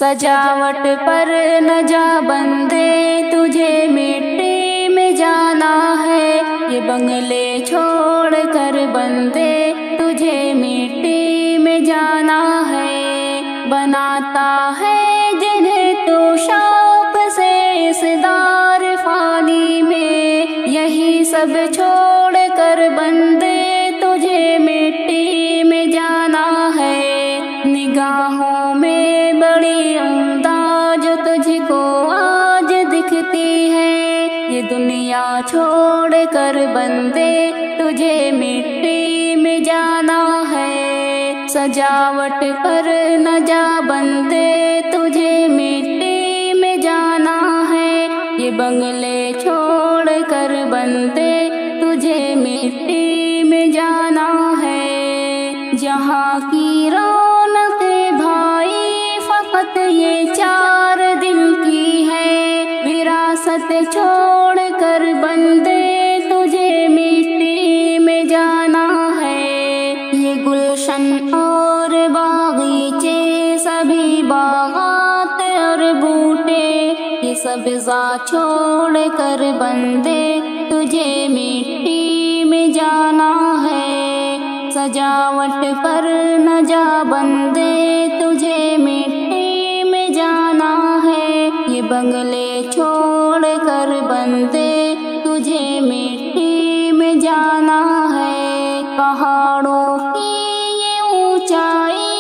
سجاوٹ پر نہ جا بندے، تجھے مٹی میں جانا ہے۔ یہ بنگلے چھوڑ کر بندے، تجھے مٹی میں جانا ہے۔ بناتا ہے جنہیں تو شوق سے اس دار فانی میں، یہی سب چھوڑ کر بندے، تجھے مٹی میں جانا ہے۔ نگاہوں میں بڑی عمدہ جو تجھ کو آج دکھتی ہے، یہ دنیا چھوڑ کر بندے، تجھے مٹی میں جانا ہے۔ سجاوٹ پر نہ جا بندے، تجھے مٹی میں جانا ہے۔ یہ بنگلے چھوڑ کر بندے، تجھے مٹی میں جانا ہے۔ جہاں کی رونق بھائی فقط یہ چار دل کی ہے، وراثت چھوڑ کر بندے، تجھے مٹی میں جانا ہے۔ یہ گلشن اور باغیچے، سبھی باغات اور بوٹے، یہ سبزہ چھوڑ کر بندے، تجھے مٹی میں جانا ہے۔ سجاوٹ پر نہ جا بندے، تجھے مٹی میں جانا ہے۔ یہ بنگلے چھوڑ کر بندے، تجھے مٹی میں جانا ہے۔ پہاڑوں کی یہ اونچائی،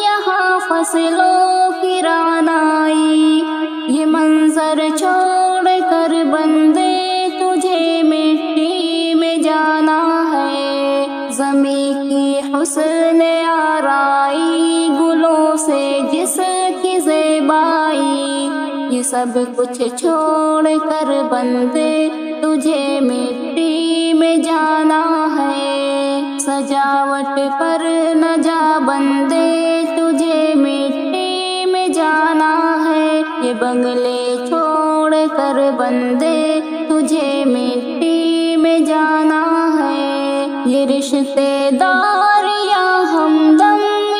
یہاں فصلوں کی رعنائی، یہ منظر چھوڑ کر بندے، تجھے مٹی میں جانا ہے۔ زمین کی حسن آرائی، گلوں سے جس کی زیبائی، یہ سب کچھ چھوڑ کر بندے، تجھے مٹی میں جانا ہے۔ سجاوٹ پر نہ جا بندے، تجھے مٹی میں جانا ہے۔ یہ بنگلے چھوڑ کر بندے، تجھے مٹی میں جانا ہے۔ یہ رشتے داریاں ہمدم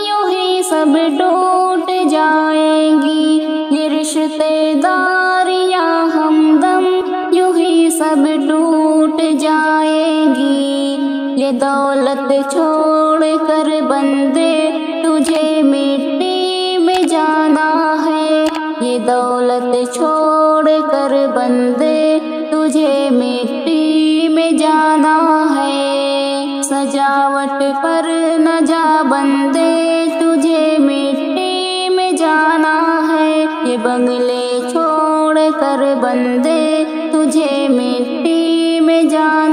یوں ہی سب ٹوٹ جائیں گی، یہ رشتے داریاں ہمدم یوں ہی سب ٹوٹ جائیں گی۔ یہ دولت چھوڑ کر بندے، تجھے مٹی میں جانا ہے۔ یہ دولت چھوڑ کر بندے، تجھے مٹی میں جانا ہے۔ سجاوٹ پر نہ جا بندے، تجھے مٹی میں جانا ہے۔ یہ بنگلے چھوڑ کر بندے، تجھے مٹی میں جانا